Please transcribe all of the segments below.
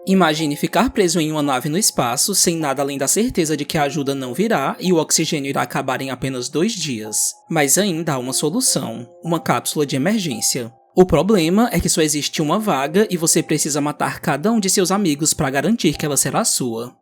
Imagine ficar preso em uma nave no espaço sem nada além da certeza de que a ajuda não virá e o oxigênio irá acabar em apenas 2 dias. Mas ainda há uma solução: uma cápsula de emergência. O problema é que só existe uma vaga e você precisa matar cada um de seus amigos para garantir que ela será sua.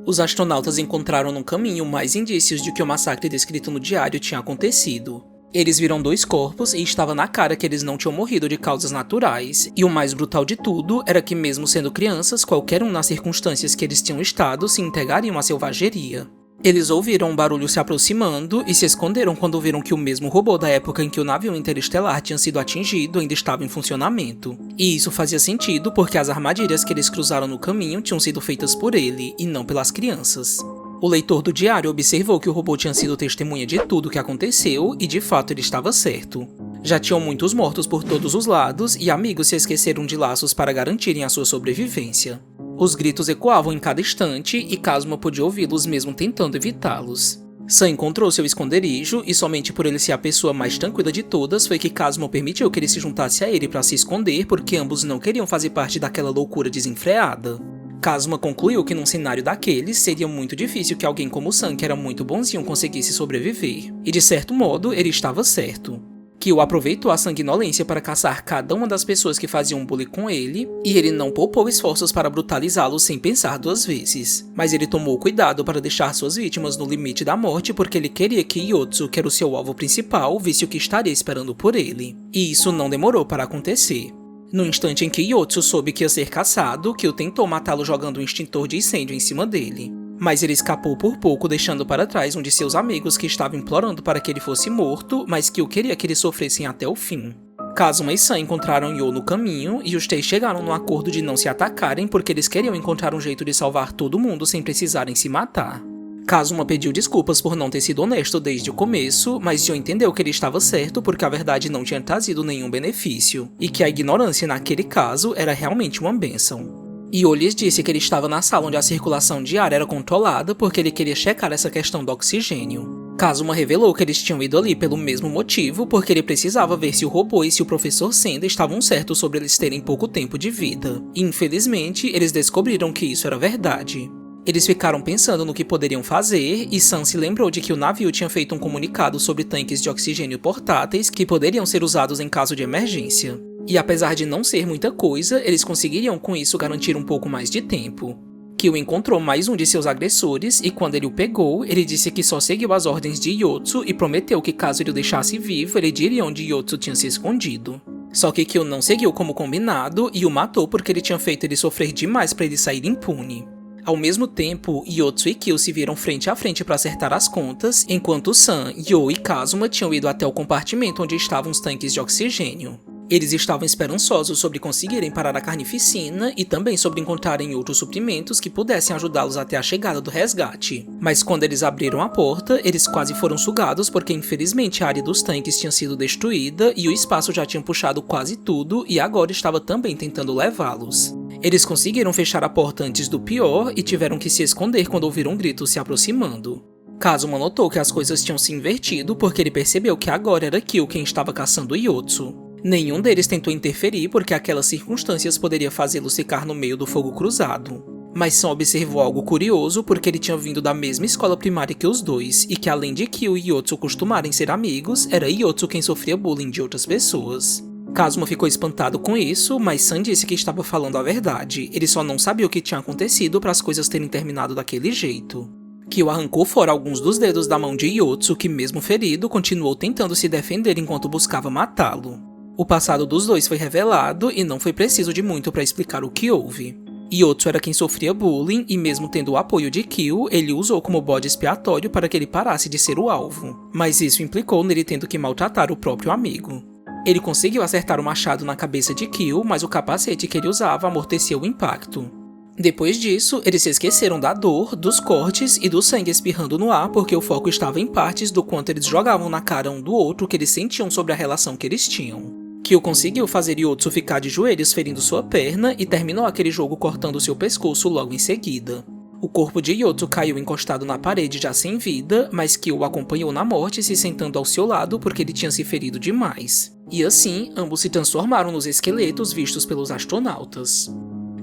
Os astronautas encontraram no caminho mais indícios de que o massacre descrito no diário tinha acontecido. Eles viram 2 corpos e estava na cara que eles não tinham morrido de causas naturais, e o mais brutal de tudo era que, mesmo sendo crianças, qualquer um nas circunstâncias que eles tinham estado se entregariam à selvageria. Eles ouviram um barulho se aproximando e se esconderam quando viram que o mesmo robô da época em que o navio interestelar tinha sido atingido ainda estava em funcionamento. E isso fazia sentido porque as armadilhas que eles cruzaram no caminho tinham sido feitas por ele e não pelas crianças. O leitor do diário observou que o robô tinha sido testemunha de tudo o que aconteceu e de fato ele estava certo. Já tinham muitos mortos por todos os lados e amigos se esqueceram de laços para garantirem a sua sobrevivência. Os gritos ecoavam em cada instante e Kazuma podia ouvi-los mesmo tentando evitá-los. Sam encontrou seu esconderijo e somente por ele ser a pessoa mais tranquila de todas foi que Kazuma permitiu que ele se juntasse a ele para se esconder porque ambos não queriam fazer parte daquela loucura desenfreada. Kazuma concluiu que num cenário daqueles seria muito difícil que alguém como Sam, que era muito bonzinho, conseguisse sobreviver. E de certo modo, ele estava certo. Kyo aproveitou a sanguinolência para caçar cada uma das pessoas que faziam bullying com ele, e ele não poupou esforços para brutalizá-los sem pensar 2 vezes. Mas ele tomou cuidado para deixar suas vítimas no limite da morte porque ele queria que Yotsu, que era o seu alvo principal, visse o que estaria esperando por ele. E isso não demorou para acontecer. No instante em que Yotsu soube que ia ser caçado, Kyo tentou matá-lo jogando um extintor de incêndio em cima dele. Mas ele escapou por pouco, deixando para trás um de seus amigos que estava implorando para que ele fosse morto, mas Kyo queria que eles sofressem até o fim. Kazuma e Sam encontraram Yo no caminho e os 3 chegaram no acordo de não se atacarem porque eles queriam encontrar um jeito de salvar todo mundo sem precisarem se matar. Kazuma pediu desculpas por não ter sido honesto desde o começo, mas Yo entendeu que ele estava certo porque a verdade não tinha trazido nenhum benefício, e que a ignorância naquele caso era realmente uma bênção. Yo lhes disse que ele estava na sala onde a circulação de ar era controlada porque ele queria checar essa questão do oxigênio. Kazuma revelou que eles tinham ido ali pelo mesmo motivo, porque ele precisava ver se o robô e se o professor Senda estavam certos sobre eles terem pouco tempo de vida. E infelizmente, eles descobriram que isso era verdade. Eles ficaram pensando no que poderiam fazer, e Sam se lembrou de que o navio tinha feito um comunicado sobre tanques de oxigênio portáteis que poderiam ser usados em caso de emergência. E apesar de não ser muita coisa, eles conseguiriam com isso garantir um pouco mais de tempo. Kyo encontrou mais um de seus agressores e quando ele o pegou, ele disse que só seguiu as ordens de Yotsu e prometeu que caso ele o deixasse vivo, ele diria onde Yotsu tinha se escondido. Só que Kyo não seguiu como combinado e o matou porque ele tinha feito ele sofrer demais para ele sair impune. Ao mesmo tempo, Yotsu e Kyo se viram frente a frente para acertar as contas, enquanto Sam, Yo e Kazuma tinham ido até o compartimento onde estavam os tanques de oxigênio. Eles estavam esperançosos sobre conseguirem parar a carnificina e também sobre encontrarem outros suprimentos que pudessem ajudá-los até a chegada do resgate. Mas quando eles abriram a porta, eles quase foram sugados porque infelizmente a área dos tanques tinha sido destruída e o espaço já tinha puxado quase tudo e agora estava também tentando levá-los. Eles conseguiram fechar a porta antes do pior e tiveram que se esconder quando ouviram gritos se aproximando. Kazuma notou que as coisas tinham se invertido porque ele percebeu que agora era Kyo quem estava caçando Yotsu. Nenhum deles tentou interferir porque aquelas circunstâncias poderia fazê-los ficar no meio do fogo cruzado. Mas Sam observou algo curioso porque ele tinha vindo da mesma escola primária que os dois e que além de Kyo e Yotsu costumarem ser amigos, era Yotsu quem sofria bullying de outras pessoas. Kazuma ficou espantado com isso, mas Sam disse que estava falando a verdade, ele só não sabia o que tinha acontecido para as coisas terem terminado daquele jeito. Kyo arrancou fora alguns dos dedos da mão de Yotsu que, mesmo ferido, continuou tentando se defender enquanto buscava matá-lo. O passado dos dois foi revelado e não foi preciso de muito para explicar o que houve. Yotsu era quem sofria bullying e mesmo tendo o apoio de Kyo, ele o usou como bode expiatório para que ele parasse de ser o alvo. Mas isso implicou nele tendo que maltratar o próprio amigo. Ele conseguiu acertar o machado na cabeça de Kyo, mas o capacete que ele usava amorteceu o impacto. Depois disso, eles se esqueceram da dor, dos cortes e do sangue espirrando no ar porque o foco estava em partes do quanto eles jogavam na cara um do outro que eles sentiam sobre a relação que eles tinham. Kyo conseguiu fazer Yotsu ficar de joelhos ferindo sua perna e terminou aquele jogo cortando seu pescoço logo em seguida. O corpo de Yoto caiu encostado na parede já sem vida, mas Kyo o acompanhou na morte se sentando ao seu lado porque ele tinha se ferido demais. E assim, ambos se transformaram nos esqueletos vistos pelos astronautas.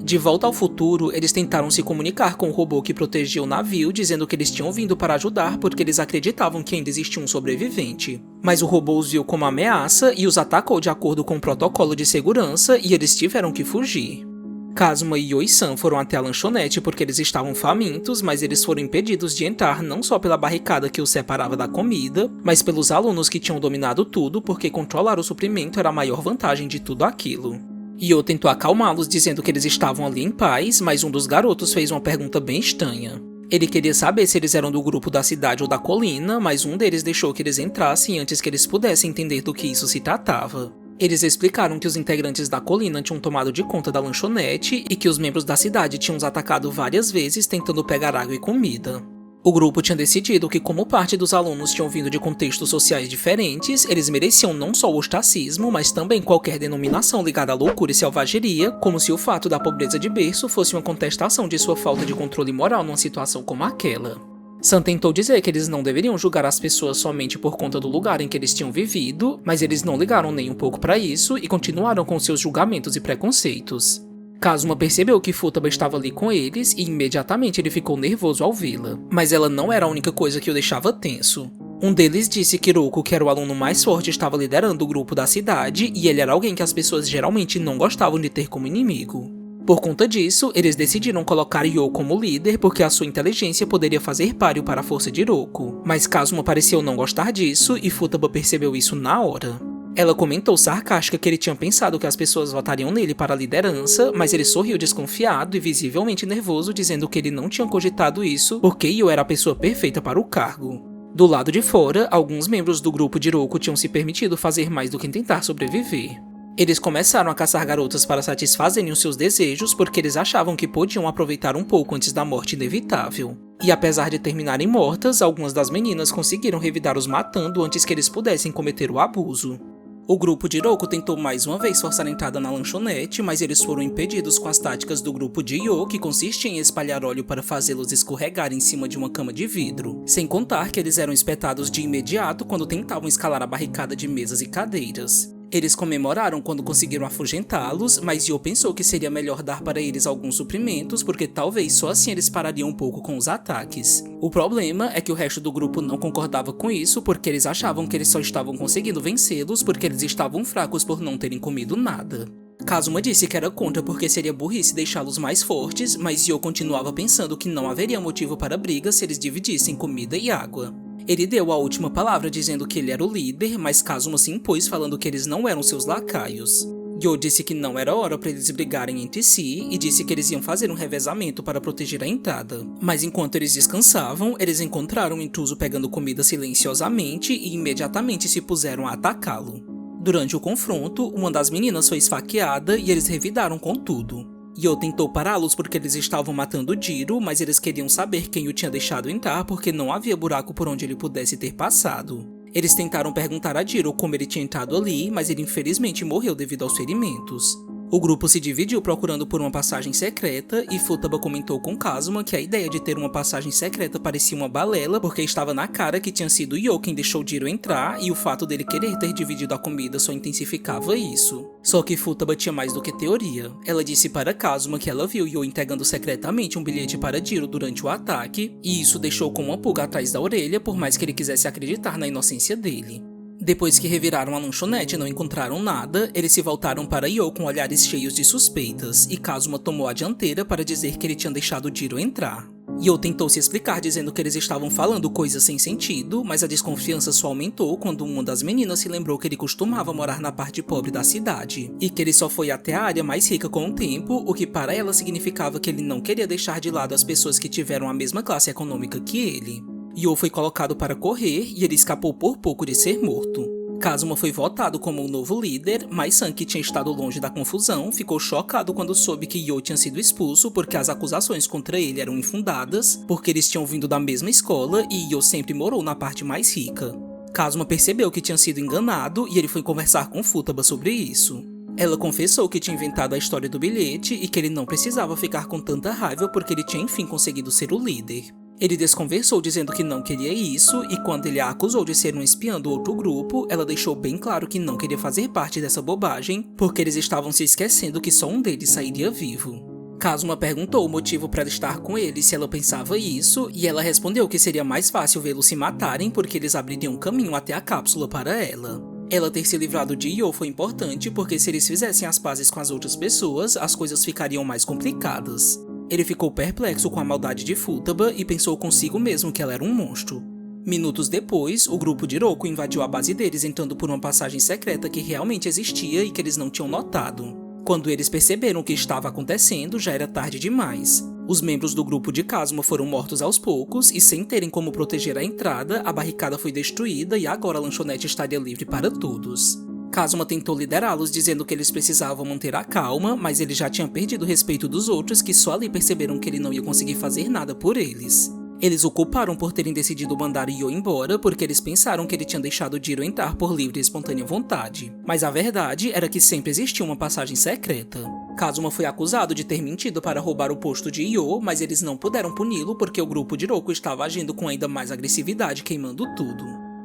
De volta ao futuro, eles tentaram se comunicar com o robô que protegia o navio, dizendo que eles tinham vindo para ajudar porque eles acreditavam que ainda existia um sobrevivente. Mas o robô os viu como ameaça e os atacou de acordo com o protocolo de segurança e eles tiveram que fugir. Kazuma e Yoi-san foram até a lanchonete porque eles estavam famintos, mas eles foram impedidos de entrar não só pela barricada que os separava da comida, mas pelos alunos que tinham dominado tudo porque controlar o suprimento era a maior vantagem de tudo aquilo. Yo tentou acalmá-los dizendo que eles estavam ali em paz, mas um dos garotos fez uma pergunta bem estranha. Ele queria saber se eles eram do grupo da cidade ou da colina, mas um deles deixou que eles entrassem antes que eles pudessem entender do que isso se tratava. Eles explicaram que os integrantes da colina tinham tomado de conta da lanchonete e que os membros da cidade tinham os atacado várias vezes tentando pegar água e comida. O grupo tinha decidido que, como parte dos alunos tinham vindo de contextos sociais diferentes, eles mereciam não só o ostracismo, mas também qualquer denominação ligada à loucura e selvageria, como se o fato da pobreza de berço fosse uma contestação de sua falta de controle moral numa situação como aquela. Sam tentou dizer que eles não deveriam julgar as pessoas somente por conta do lugar em que eles tinham vivido, mas eles não ligaram nem um pouco para isso e continuaram com seus julgamentos e preconceitos. Kazuma percebeu que Futaba estava ali com eles e imediatamente ele ficou nervoso ao vê-la, mas ela não era a única coisa que o deixava tenso. Um deles disse que Roku, que era o aluno mais forte, estava liderando o grupo da cidade e ele era alguém que as pessoas geralmente não gostavam de ter como inimigo. Por conta disso, eles decidiram colocar Yo como líder porque a sua inteligência poderia fazer páreo para a força de Roku, mas Kazuma pareceu não gostar disso e Futaba percebeu isso na hora. Ela comentou sarcástica que ele tinha pensado que as pessoas votariam nele para a liderança, mas ele sorriu desconfiado e visivelmente nervoso, dizendo que ele não tinha cogitado isso porque Yo era a pessoa perfeita para o cargo. Do lado de fora, alguns membros do grupo de Roku tinham se permitido fazer mais do que tentar sobreviver. Eles começaram a caçar garotas para satisfazerem os seus desejos porque eles achavam que podiam aproveitar um pouco antes da morte inevitável. E apesar de terminarem mortas, algumas das meninas conseguiram revidar-os matando antes que eles pudessem cometer o abuso. O grupo de Roku tentou mais uma vez forçar a entrada na lanchonete, mas eles foram impedidos com as táticas do grupo de Yo, que consistia em espalhar óleo para fazê-los escorregar em cima de uma cama de vidro, sem contar que eles eram espetados de imediato quando tentavam escalar a barricada de mesas e cadeiras. Eles comemoraram quando conseguiram afugentá-los, mas Yo pensou que seria melhor dar para eles alguns suprimentos, porque talvez só assim eles parariam um pouco com os ataques. O problema é que o resto do grupo não concordava com isso, porque eles achavam que eles só estavam conseguindo vencê-los porque eles estavam fracos por não terem comido nada. Kazuma disse que era contra porque seria burrice deixá-los mais fortes, mas Yo continuava pensando que não haveria motivo para briga se eles dividissem comida e água. Ele deu a última palavra dizendo que ele era o líder, mas Kazuma se impôs falando que eles não eram seus lacaios. Yo disse que não era hora para eles brigarem entre si e disse que eles iam fazer um revezamento para proteger a entrada. Mas enquanto eles descansavam, eles encontraram um intruso pegando comida silenciosamente e imediatamente se puseram a atacá-lo. Durante o confronto, uma das meninas foi esfaqueada e eles revidaram com tudo. Yo tentou pará-los porque eles estavam matando Jiro, mas eles queriam saber quem o tinha deixado entrar porque não havia buraco por onde ele pudesse ter passado. Eles tentaram perguntar a Jiro como ele tinha entrado ali, mas ele infelizmente morreu devido aos ferimentos. O grupo se dividiu procurando por uma passagem secreta e Futaba comentou com Kazuma que a ideia de ter uma passagem secreta parecia uma balela porque estava na cara que tinha sido Yo quem deixou Jiro entrar e o fato dele querer ter dividido a comida só intensificava isso. Só que Futaba tinha mais do que teoria. Ela disse para Kazuma que ela viu Yo entregando secretamente um bilhete para Jiro durante o ataque e isso deixou com uma pulga atrás da orelha por mais que ele quisesse acreditar na inocência dele. Depois que reviraram a lanchonete e não encontraram nada, eles se voltaram para Yo com olhares cheios de suspeitas, e Kazuma tomou a dianteira para dizer que ele tinha deixado Jiro entrar. Yo tentou se explicar dizendo que eles estavam falando coisas sem sentido, mas a desconfiança só aumentou quando uma das meninas se lembrou que ele costumava morar na parte pobre da cidade, e que ele só foi até a área mais rica com o tempo, o que para ela significava que ele não queria deixar de lado as pessoas que tiveram a mesma classe econômica que ele. Yo foi colocado para correr e ele escapou por pouco de ser morto. Kazuma foi votado como o novo líder, mas Sam, que tinha estado longe da confusão, ficou chocado quando soube que Yo tinha sido expulso porque as acusações contra ele eram infundadas, porque eles tinham vindo da mesma escola e Yo sempre morou na parte mais rica. Kazuma percebeu que tinha sido enganado e ele foi conversar com Futaba sobre isso. Ela confessou que tinha inventado a história do bilhete e que ele não precisava ficar com tanta raiva porque ele tinha enfim conseguido ser o líder. Ele desconversou dizendo que não queria isso e quando ele a acusou de ser um espião do outro grupo, ela deixou bem claro que não queria fazer parte dessa bobagem porque eles estavam se esquecendo que só um deles sairia vivo. Kazuma perguntou o motivo para estar com ele se ela pensava isso e ela respondeu que seria mais fácil vê-los se matarem porque eles abririam um caminho até a cápsula para ela. Ela ter se livrado de Io foi importante porque se eles fizessem as pazes com as outras pessoas, as coisas ficariam mais complicadas. Ele ficou perplexo com a maldade de Futaba e pensou consigo mesmo que ela era um monstro. Minutos depois, o grupo de Roku invadiu a base deles entrando por uma passagem secreta que realmente existia e que eles não tinham notado. Quando eles perceberam o que estava acontecendo, já era tarde demais. Os membros do grupo de Kazuma foram mortos aos poucos e sem terem como proteger a entrada, a barricada foi destruída e agora a lanchonete estaria livre para todos. Kazuma tentou liderá-los dizendo que eles precisavam manter a calma, mas ele já tinha perdido o respeito dos outros que só ali perceberam que ele não ia conseguir fazer nada por eles. Eles o culparam por terem decidido mandar Io embora porque eles pensaram que ele tinha deixado Jiro entrar por livre e espontânea vontade. Mas a verdade era que sempre existia uma passagem secreta. Kazuma foi acusado de ter mentido para roubar o posto de Io, mas eles não puderam puni-lo porque o grupo de Roku estava agindo com ainda mais agressividade, queimando tudo.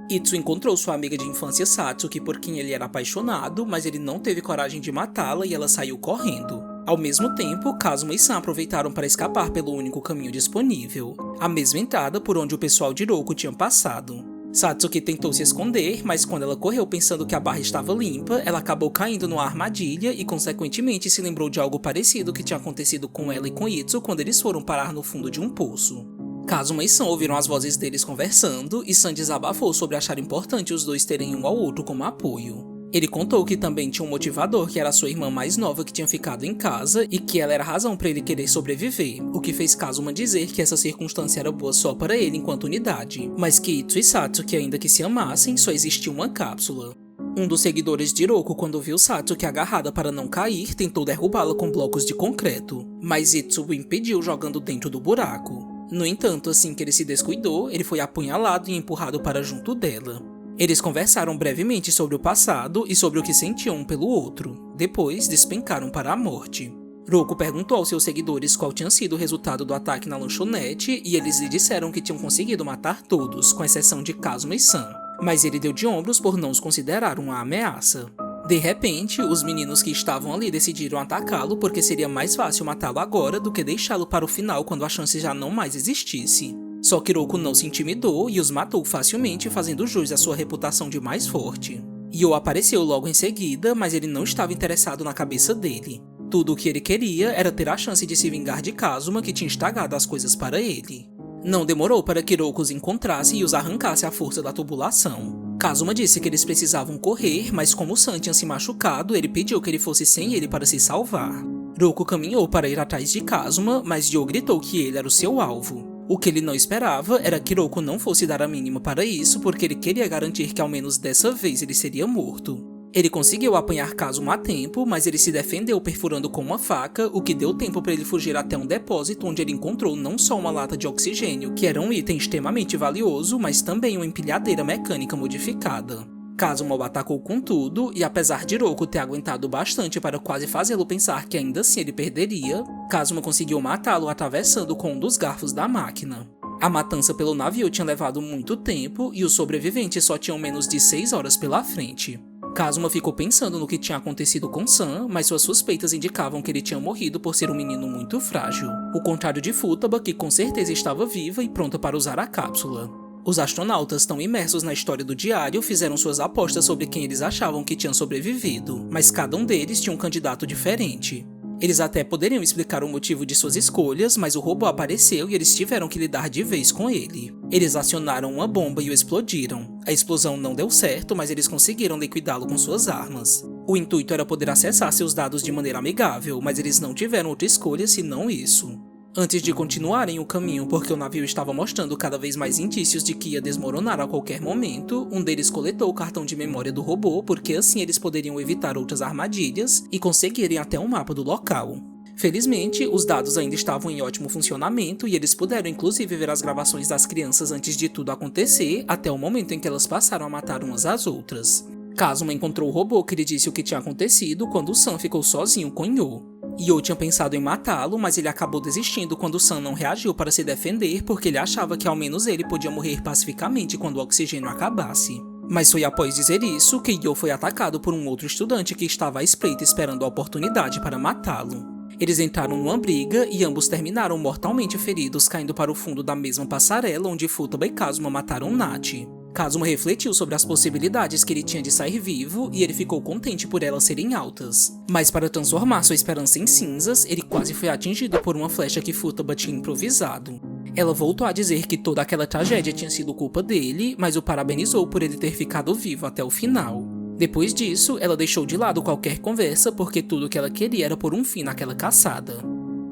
Itsu encontrou sua amiga de infância Satsuki por quem ele era apaixonado, mas ele não teve coragem de matá-la e ela saiu correndo. Ao mesmo tempo, Kazuma e San aproveitaram para escapar pelo único caminho disponível, a mesma entrada por onde o pessoal de Roku tinha passado. Satsuki tentou se esconder, mas quando ela correu pensando que a barra estava limpa, ela acabou caindo numa armadilha e consequentemente se lembrou de algo parecido que tinha acontecido com ela e com Itsu quando eles foram parar no fundo de um poço. Kazuma e San ouviram as vozes deles conversando e San desabafou sobre achar importante os dois terem um ao outro como apoio. Ele contou que também tinha um motivador que era a sua irmã mais nova que tinha ficado em casa e que ela era a razão para ele querer sobreviver, o que fez Kazuma dizer que essa circunstância era boa só para ele enquanto unidade, mas que Itsu e Satsuki, ainda que se amassem, só existia uma cápsula. Um dos seguidores de Roku, quando viu Satsuki agarrada para não cair, tentou derrubá-la com blocos de concreto, mas Itsu o impediu jogando dentro do buraco. No entanto, assim que ele se descuidou, ele foi apunhalado e empurrado para junto dela. Eles conversaram brevemente sobre o passado e sobre o que sentiam um pelo outro. Depois, despencaram para a morte. Roku perguntou aos seus seguidores qual tinha sido o resultado do ataque na lanchonete e eles lhe disseram que tinham conseguido matar todos, com exceção de Kazuma e San. Mas ele deu de ombros por não os considerar uma ameaça. De repente, os meninos que estavam ali decidiram atacá-lo porque seria mais fácil matá-lo agora do que deixá-lo para o final quando a chance já não mais existisse. Só que Roku não se intimidou e os matou facilmente, fazendo jus à sua reputação de mais forte. Io apareceu logo em seguida, mas ele não estava interessado na cabeça dele. Tudo o que ele queria era ter a chance de se vingar de Kazuma, que tinha estragado as coisas para ele. Não demorou para que Roku os encontrasse e os arrancasse à força da tubulação. Kazuma disse que eles precisavam correr, mas como San tinha se machucado, ele pediu que ele fosse sem ele para se salvar. Roku caminhou para ir atrás de Kazuma, mas Io gritou que ele era o seu alvo. O que ele não esperava era que Roku não fosse dar a mínima para isso, porque ele queria garantir que ao menos dessa vez ele seria morto. Ele conseguiu apanhar Kazuma a tempo, mas ele se defendeu perfurando com uma faca, o que deu tempo para ele fugir até um depósito onde ele encontrou não só uma lata de oxigênio, que era um item extremamente valioso, mas também uma empilhadeira mecânica modificada. Kazuma o atacou com tudo, e apesar de Roku ter aguentado bastante para quase fazê-lo pensar que ainda assim ele perderia, Kazuma conseguiu matá-lo atravessando com um dos garfos da máquina. A matança pelo navio tinha levado muito tempo, e os sobreviventes só tinham menos de 6 horas pela frente. Kazuma ficou pensando no que tinha acontecido com San, mas suas suspeitas indicavam que ele tinha morrido por ser um menino muito frágil, o contrário de Futaba, que com certeza estava viva e pronta para usar a cápsula. Os astronautas, tão imersos na história do diário, fizeram suas apostas sobre quem eles achavam que tinha sobrevivido, mas cada um deles tinha um candidato diferente. Eles até poderiam explicar o motivo de suas escolhas, mas o robô apareceu e eles tiveram que lidar de vez com ele. Eles acionaram uma bomba e o explodiram. A explosão não deu certo, mas eles conseguiram liquidá-lo com suas armas. O intuito era poder acessar seus dados de maneira amigável, mas eles não tiveram outra escolha senão isso. Antes de continuarem o caminho, porque o navio estava mostrando cada vez mais indícios de que ia desmoronar a qualquer momento, um deles coletou o cartão de memória do robô, porque assim eles poderiam evitar outras armadilhas e conseguirem até um mapa do local. Felizmente, os dados ainda estavam em ótimo funcionamento e eles puderam inclusive ver as gravações das crianças antes de tudo acontecer, até o momento em que elas passaram a matar umas às outras. Kazuma encontrou o robô que lhe disse o que tinha acontecido quando Sam ficou sozinho com Yo. Yo tinha pensado em matá-lo, mas ele acabou desistindo quando Sam não reagiu para se defender porque ele achava que ao menos ele podia morrer pacificamente quando o oxigênio acabasse. Mas foi após dizer isso que Yo foi atacado por um outro estudante que estava à espreita esperando a oportunidade para matá-lo. Eles entraram numa briga e ambos terminaram mortalmente feridos, caindo para o fundo da mesma passarela onde Futaba e Kazuma mataram Nachi. Kazuma refletiu sobre as possibilidades que ele tinha de sair vivo e ele ficou contente por elas serem altas. Mas para transformar sua esperança em cinzas, ele quase foi atingido por uma flecha que Futaba tinha improvisado. Ela voltou a dizer que toda aquela tragédia tinha sido culpa dele, mas o parabenizou por ele ter ficado vivo até o final. Depois disso, ela deixou de lado qualquer conversa porque tudo o que ela queria era pôr um fim naquela caçada.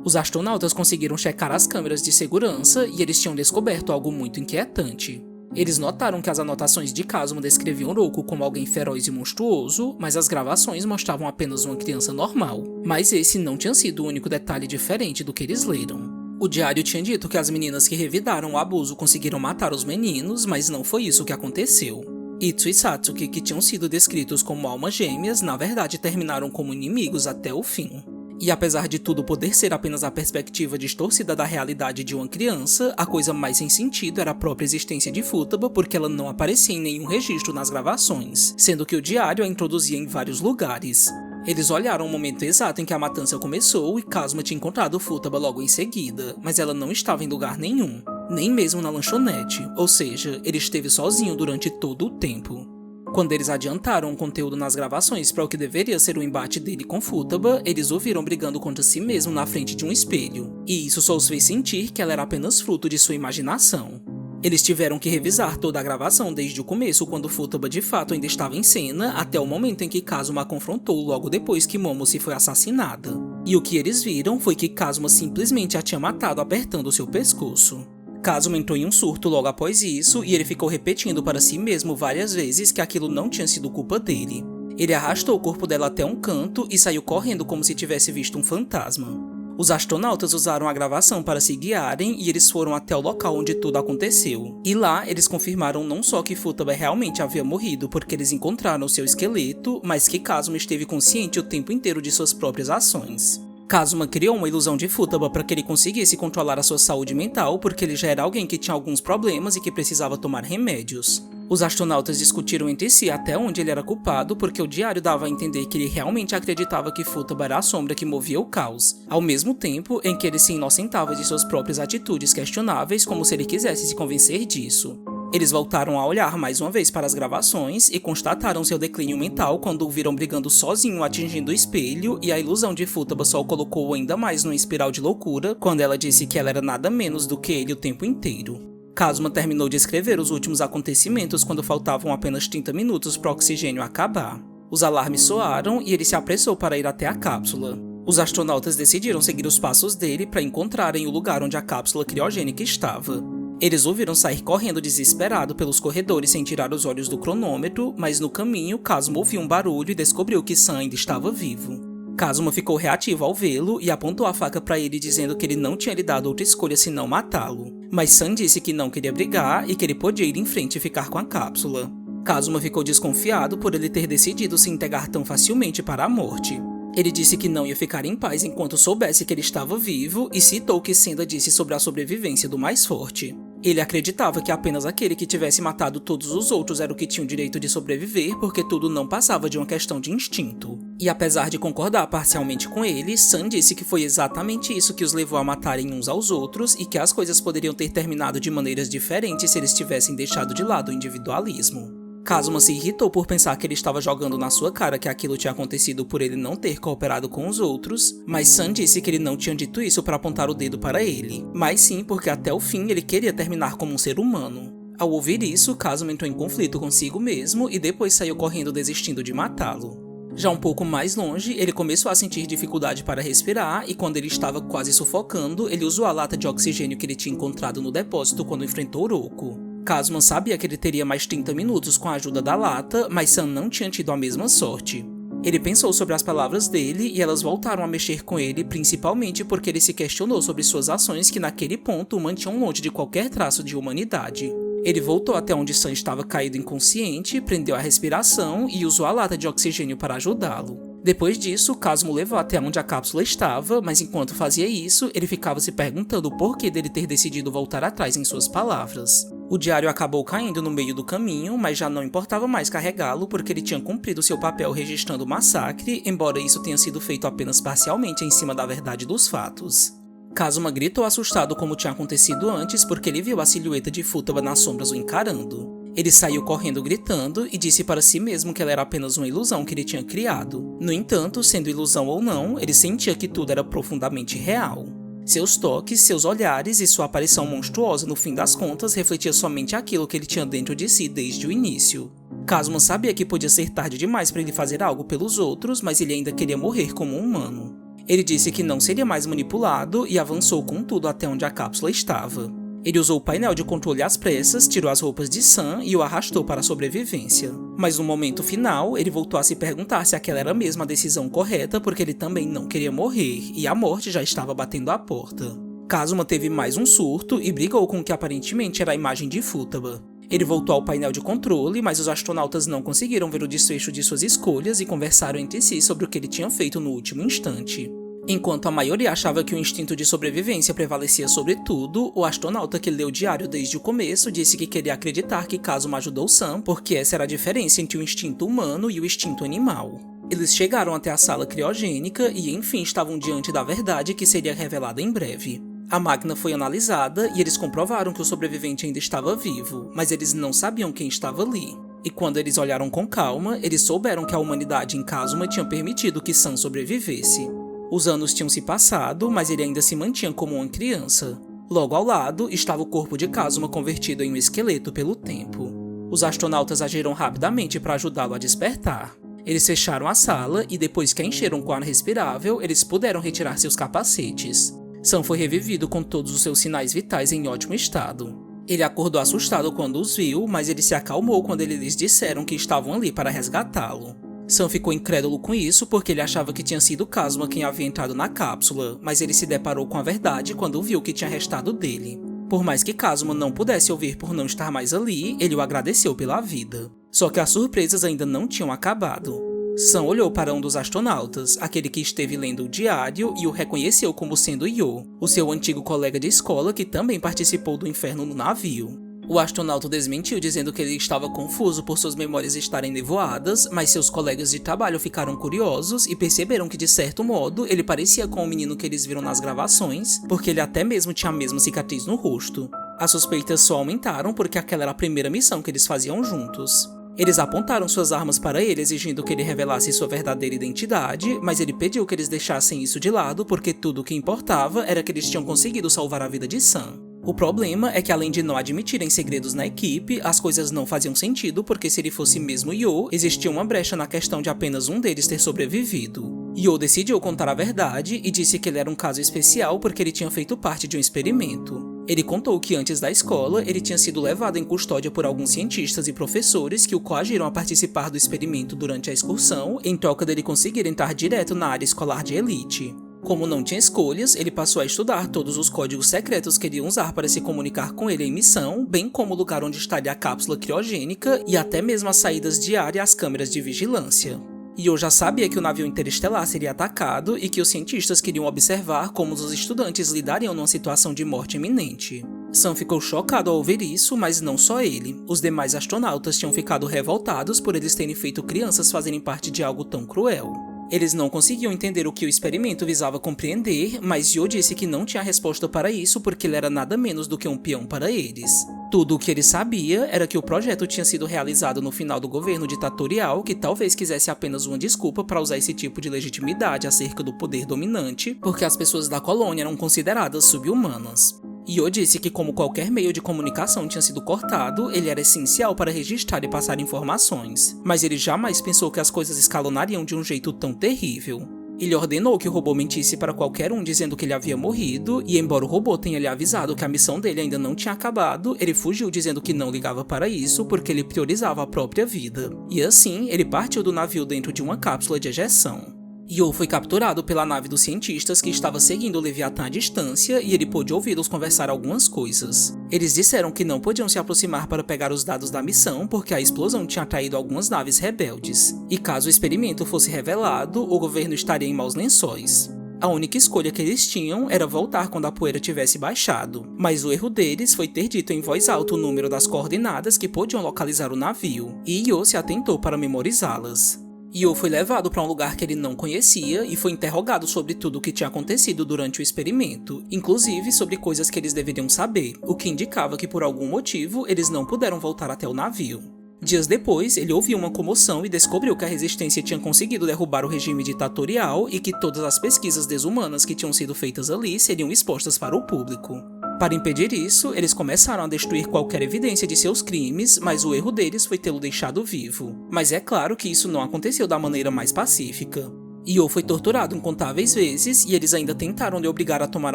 Os astronautas conseguiram checar as câmeras de segurança e eles tinham descoberto algo muito inquietante. Eles notaram que as anotações de Kazuma descreviam Roku como alguém feroz e monstruoso, mas as gravações mostravam apenas uma criança normal. Mas esse não tinha sido o único detalhe diferente do que eles leram. O diário tinha dito que as meninas que revidaram o abuso conseguiram matar os meninos, mas não foi isso que aconteceu. Itsu e Satsuki, que tinham sido descritos como almas gêmeas, na verdade terminaram como inimigos até o fim. E apesar de tudo poder ser apenas a perspectiva distorcida da realidade de uma criança, a coisa mais sem sentido era a própria existência de Futaba porque ela não aparecia em nenhum registro nas gravações, sendo que o diário a introduzia em vários lugares. Eles olharam o momento exato em que a matança começou e Kazuma tinha encontrado Futaba logo em seguida, mas ela não estava em lugar nenhum, nem mesmo na lanchonete, ou seja, ele esteve sozinho durante todo o tempo. Quando eles adiantaram o conteúdo nas gravações para o que deveria ser o embate dele com Futaba, eles o viram brigando contra si mesmo na frente de um espelho, e isso só os fez sentir que ela era apenas fruto de sua imaginação. Eles tiveram que revisar toda a gravação desde o começo, quando Futaba de fato ainda estava em cena, até o momento em que Kazuma a confrontou logo depois que Momose foi assassinada. E o que eles viram foi que Kazuma simplesmente a tinha matado apertando seu pescoço. Kazuma entrou em um surto logo após isso e ele ficou repetindo para si mesmo várias vezes que aquilo não tinha sido culpa dele. Ele arrastou o corpo dela até um canto e saiu correndo como se tivesse visto um fantasma. Os astronautas usaram a gravação para se guiarem e eles foram até o local onde tudo aconteceu. E lá eles confirmaram não só que Futaba realmente havia morrido porque eles encontraram seu esqueleto, mas que Kazuma esteve consciente o tempo inteiro de suas próprias ações. Kazuma criou uma ilusão de Futaba para que ele conseguisse controlar a sua saúde mental porque ele já era alguém que tinha alguns problemas e que precisava tomar remédios. Os astronautas discutiram entre si até onde ele era culpado porque o diário dava a entender que ele realmente acreditava que Futaba era a sombra que movia o caos, ao mesmo tempo em que ele se inocentava de suas próprias atitudes questionáveis como se ele quisesse se convencer disso. Eles voltaram a olhar mais uma vez para as gravações e constataram seu declínio mental quando o viram brigando sozinho atingindo o espelho, e a ilusão de Futaba só o colocou ainda mais numa espiral de loucura quando ela disse que ela era nada menos do que ele o tempo inteiro. Kazuma terminou de escrever os últimos acontecimentos quando faltavam apenas 30 minutos para o oxigênio acabar. Os alarmes soaram e ele se apressou para ir até a cápsula. Os astronautas decidiram seguir os passos dele para encontrarem o lugar onde a cápsula criogênica estava. Eles o viram sair correndo desesperado pelos corredores sem tirar os olhos do cronômetro, mas no caminho Kazuma ouviu um barulho e descobriu que Sam ainda estava vivo. Kazuma ficou reativo ao vê-lo e apontou a faca para ele dizendo que ele não tinha lhe dado outra escolha senão matá-lo. Mas Sam disse que não queria brigar e que ele podia ir em frente e ficar com a cápsula. Kazuma ficou desconfiado por ele ter decidido se entregar tão facilmente para a morte. Ele disse que não ia ficar em paz enquanto soubesse que ele estava vivo e citou o que Senda disse sobre a sobrevivência do mais forte. Ele acreditava que apenas aquele que tivesse matado todos os outros era o que tinha o direito de sobreviver porque tudo não passava de uma questão de instinto. E apesar de concordar parcialmente com ele, Sam disse que foi exatamente isso que os levou a matarem uns aos outros e que as coisas poderiam ter terminado de maneiras diferentes se eles tivessem deixado de lado o individualismo. Kazuma se irritou por pensar que ele estava jogando na sua cara que aquilo tinha acontecido por ele não ter cooperado com os outros, mas Sam disse que ele não tinha dito isso para apontar o dedo para ele, mas sim porque até o fim ele queria terminar como um ser humano. Ao ouvir isso, Kazuma entrou em conflito consigo mesmo e depois saiu correndo desistindo de matá-lo. Já um pouco mais longe, ele começou a sentir dificuldade para respirar e quando ele estava quase sufocando, ele usou a lata de oxigênio que ele tinha encontrado no depósito quando enfrentou Roku. Kazuma sabia que ele teria mais 30 minutos com a ajuda da lata, mas Sam não tinha tido a mesma sorte. Ele pensou sobre as palavras dele e elas voltaram a mexer com ele, principalmente porque ele se questionou sobre suas ações que naquele ponto o mantinham longe de qualquer traço de humanidade. Ele voltou até onde Sam estava caído inconsciente, prendeu a respiração e usou a lata de oxigênio para ajudá-lo. Depois disso, Cosmo o levou até onde a cápsula estava, mas enquanto fazia isso, ele ficava se perguntando o porquê dele ter decidido voltar atrás em suas palavras. O diário acabou caindo no meio do caminho, mas já não importava mais carregá-lo porque ele tinha cumprido seu papel registrando o massacre, embora isso tenha sido feito apenas parcialmente em cima da verdade dos fatos. Kazuma gritou assustado como tinha acontecido antes porque ele viu a silhueta de Futaba nas sombras o encarando. Ele saiu correndo gritando e disse para si mesmo que ela era apenas uma ilusão que ele tinha criado. No entanto, sendo ilusão ou não, ele sentia que tudo era profundamente real. Seus toques, seus olhares e sua aparição monstruosa no fim das contas refletia somente aquilo que ele tinha dentro de si desde o início. Kazuma sabia que podia ser tarde demais para ele fazer algo pelos outros, mas ele ainda queria morrer como um humano. Ele disse que não seria mais manipulado e avançou com tudo até onde a cápsula estava. Ele usou o painel de controle às pressas, tirou as roupas de Sam e o arrastou para a sobrevivência. Mas no momento final, ele voltou a se perguntar se aquela era mesmo a decisão correta porque ele também não queria morrer e a morte já estava batendo à porta. Kazuma teve mais um surto e brigou com o que aparentemente era a imagem de Futaba. Ele voltou ao painel de controle, mas os astronautas não conseguiram ver o desfecho de suas escolhas e conversaram entre si sobre o que ele tinha feito no último instante. Enquanto a maioria achava que o instinto de sobrevivência prevalecia sobre tudo, o astronauta que leu o diário desde o começo disse que queria acreditar que Kazuma ajudou Sam, porque essa era a diferença entre o instinto humano e o instinto animal. Eles chegaram até a sala criogênica e enfim estavam diante da verdade que seria revelada em breve. A máquina foi analisada e eles comprovaram que o sobrevivente ainda estava vivo, mas eles não sabiam quem estava ali. E quando eles olharam com calma, eles souberam que a humanidade em Kazuma tinha permitido que Sam sobrevivesse. Os anos tinham se passado, mas ele ainda se mantinha como uma criança. Logo ao lado estava o corpo de Kazuma convertido em um esqueleto pelo tempo. Os astronautas agiram rapidamente para ajudá-lo a despertar. Eles fecharam a sala e depois que a encheram com ar respirável, eles puderam retirar seus capacetes. Sam foi revivido com todos os seus sinais vitais em ótimo estado. Ele acordou assustado quando os viu, mas ele se acalmou quando eles lhes disseram que estavam ali para resgatá-lo. Sam ficou incrédulo com isso porque ele achava que tinha sido Kazuma quem havia entrado na cápsula, mas ele se deparou com a verdade quando viu o que tinha restado dele. Por mais que Kazuma não pudesse ouvir por não estar mais ali, ele o agradeceu pela vida. Só que as surpresas ainda não tinham acabado. Sam olhou para um dos astronautas, aquele que esteve lendo o diário, e o reconheceu como sendo Yo, o seu antigo colega de escola que também participou do inferno no navio. O astronauta desmentiu dizendo que ele estava confuso por suas memórias estarem nevoadas, mas seus colegas de trabalho ficaram curiosos e perceberam que de certo modo ele parecia com o menino que eles viram nas gravações, porque ele até mesmo tinha a mesma cicatriz no rosto. As suspeitas só aumentaram porque aquela era a primeira missão que eles faziam juntos. Eles apontaram suas armas para ele exigindo que ele revelasse sua verdadeira identidade, mas ele pediu que eles deixassem isso de lado porque tudo o que importava era que eles tinham conseguido salvar a vida de Sam. O problema é que além de não admitirem segredos na equipe, as coisas não faziam sentido porque se ele fosse mesmo Yo, existia uma brecha na questão de apenas um deles ter sobrevivido. Yo decidiu contar a verdade e disse que ele era um caso especial porque ele tinha feito parte de um experimento. Ele contou que antes da escola, ele tinha sido levado em custódia por alguns cientistas e professores que o coagiram a participar do experimento durante a excursão, em troca dele conseguir entrar direto na área escolar de elite. Como não tinha escolhas, ele passou a estudar todos os códigos secretos que iriam usar para se comunicar com ele em missão, bem como o lugar onde estaria a cápsula criogênica e até mesmo as saídas de ar e as câmeras de vigilância. Yo já sabia que o navio interestelar seria atacado e que os cientistas queriam observar como os estudantes lidariam numa situação de morte iminente. Sam ficou chocado ao ouvir isso, mas não só ele. Os demais astronautas tinham ficado revoltados por eles terem feito crianças fazerem parte de algo tão cruel. Eles não conseguiam entender o que o experimento visava compreender, mas Yo disse que não tinha resposta para isso porque ele era nada menos do que um peão para eles. Tudo o que ele sabia era que o projeto tinha sido realizado no final do governo ditatorial que talvez quisesse apenas uma desculpa para usar esse tipo de legitimidade acerca do poder dominante, porque as pessoas da colônia eram consideradas sub-humanas. Yo disse que como qualquer meio de comunicação tinha sido cortado, ele era essencial para registrar e passar informações, mas ele jamais pensou que as coisas escalonariam de um jeito tão terrível. Ele ordenou que o robô mentisse para qualquer um dizendo que ele havia morrido, e embora o robô tenha lhe avisado que a missão dele ainda não tinha acabado, ele fugiu dizendo que não ligava para isso porque ele priorizava a própria vida. E assim, ele partiu do navio dentro de uma cápsula de ejeção. Yo foi capturado pela nave dos cientistas que estava seguindo o Leviatã à distância e ele pôde ouvi-los conversar algumas coisas. Eles disseram que não podiam se aproximar para pegar os dados da missão porque a explosão tinha atraído algumas naves rebeldes, e caso o experimento fosse revelado, o governo estaria em maus lençóis. A única escolha que eles tinham era voltar quando a poeira tivesse baixado, mas o erro deles foi ter dito em voz alta o número das coordenadas que podiam localizar o navio, e Yo se atentou para memorizá-las. Yo foi levado para um lugar que ele não conhecia e foi interrogado sobre tudo o que tinha acontecido durante o experimento, inclusive sobre coisas que eles deveriam saber, o que indicava que por algum motivo eles não puderam voltar até o navio. Dias depois, ele ouviu uma comoção e descobriu que a resistência tinha conseguido derrubar o regime ditatorial e que todas as pesquisas desumanas que tinham sido feitas ali seriam expostas para o público. Para impedir isso, eles começaram a destruir qualquer evidência de seus crimes, mas o erro deles foi tê-lo deixado vivo. Mas é claro que isso não aconteceu da maneira mais pacífica. Yo foi torturado incontáveis vezes e eles ainda tentaram lhe obrigar a tomar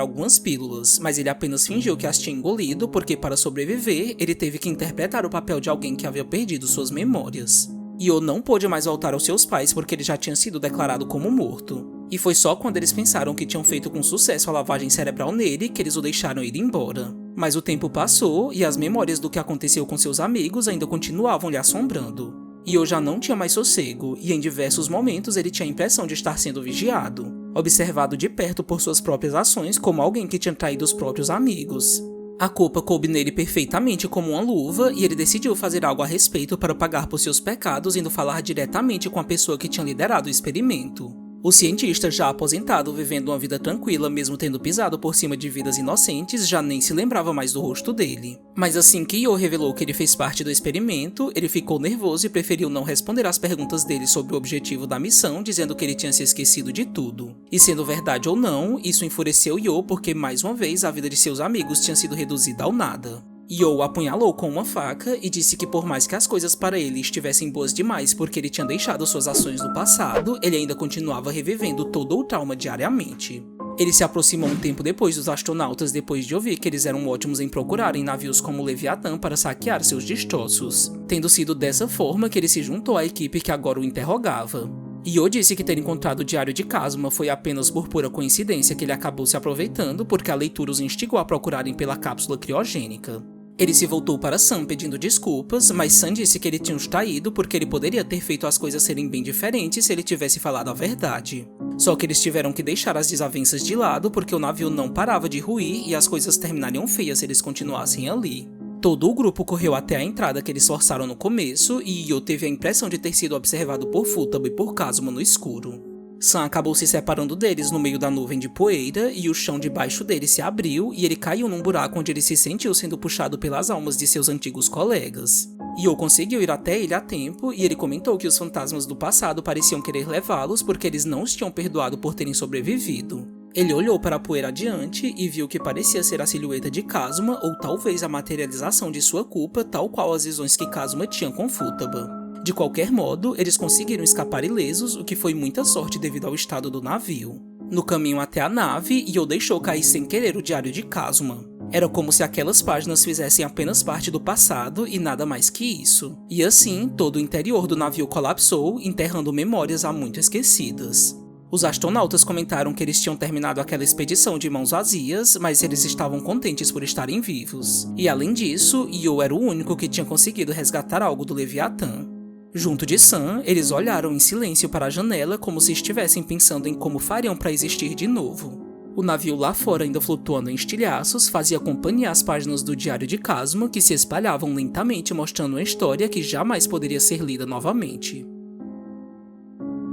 algumas pílulas, mas ele apenas fingiu que as tinha engolido porque, para sobreviver, ele teve que interpretar o papel de alguém que havia perdido suas memórias. Yo não pôde mais voltar aos seus pais porque ele já tinha sido declarado como morto. E foi só quando eles pensaram que tinham feito com sucesso a lavagem cerebral nele que eles o deixaram ir embora. Mas o tempo passou e as memórias do que aconteceu com seus amigos ainda continuavam lhe assombrando. Yo já não tinha mais sossego e em diversos momentos ele tinha a impressão de estar sendo vigiado, observado de perto por suas próprias ações como alguém que tinha traído os próprios amigos. A culpa coube nele perfeitamente como uma luva e ele decidiu fazer algo a respeito para pagar por seus pecados indo falar diretamente com a pessoa que tinha liderado o experimento. O cientista, já aposentado, vivendo uma vida tranquila mesmo tendo pisado por cima de vidas inocentes, já nem se lembrava mais do rosto dele. Mas assim que Yo revelou que ele fez parte do experimento, ele ficou nervoso e preferiu não responder às perguntas dele sobre o objetivo da missão, dizendo que ele tinha se esquecido de tudo. E sendo verdade ou não, isso enfureceu Yo porque mais uma vez a vida de seus amigos tinha sido reduzida ao nada. Yo o apunhalou com uma faca e disse que por mais que as coisas para ele estivessem boas demais porque ele tinha deixado suas ações no passado, ele ainda continuava revivendo todo o trauma diariamente. Ele se aproximou um tempo depois dos astronautas depois de ouvir que eles eram ótimos em procurarem navios como o Leviatã para saquear seus destroços, tendo sido dessa forma que ele se juntou à equipe que agora o interrogava. Yo disse que ter encontrado o Diário de Kazuma foi apenas por pura coincidência que ele acabou se aproveitando porque a leitura os instigou a procurarem pela cápsula criogênica. Ele se voltou para Sam pedindo desculpas, mas Sam disse que ele tinha os traído porque ele poderia ter feito as coisas serem bem diferentes se ele tivesse falado a verdade. Só que eles tiveram que deixar as desavenças de lado porque o navio não parava de ruir e as coisas terminariam feias se eles continuassem ali. Todo o grupo correu até a entrada que eles forçaram no começo e Yo teve a impressão de ter sido observado por Futaba e por Kazuma no escuro. Sam acabou se separando deles no meio da nuvem de poeira e o chão debaixo dele se abriu e ele caiu num buraco onde ele se sentiu sendo puxado pelas almas de seus antigos colegas. Yo conseguiu ir até ele a tempo e ele comentou que os fantasmas do passado pareciam querer levá-los porque eles não os tinham perdoado por terem sobrevivido. Ele olhou para a poeira adiante e viu que parecia ser a silhueta de Kazuma ou talvez a materialização de sua culpa, tal qual as visões que Kazuma tinha com Futaba. De qualquer modo, eles conseguiram escapar ilesos, o que foi muita sorte devido ao estado do navio. No caminho até a nave, Yo deixou cair sem querer o Diário de Kazuma. Era como se aquelas páginas fizessem apenas parte do passado e nada mais que isso. E assim, todo o interior do navio colapsou, enterrando memórias há muito esquecidas. Os astronautas comentaram que eles tinham terminado aquela expedição de mãos vazias, mas eles estavam contentes por estarem vivos. E além disso, Yo era o único que tinha conseguido resgatar algo do Leviatã. Junto de Sam, eles olharam em silêncio para a janela como se estivessem pensando em como fariam para existir de novo. O navio lá fora, ainda flutuando em estilhaços, fazia companhia às páginas do Diário de Kazuma que se espalhavam lentamente mostrando uma história que jamais poderia ser lida novamente.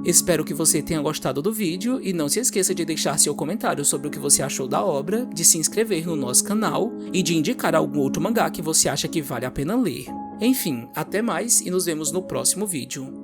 Espero que você tenha gostado do vídeo e não se esqueça de deixar seu comentário sobre o que você achou da obra, de se inscrever no nosso canal e de indicar algum outro mangá que você acha que vale a pena ler. Enfim, até mais e nos vemos no próximo vídeo.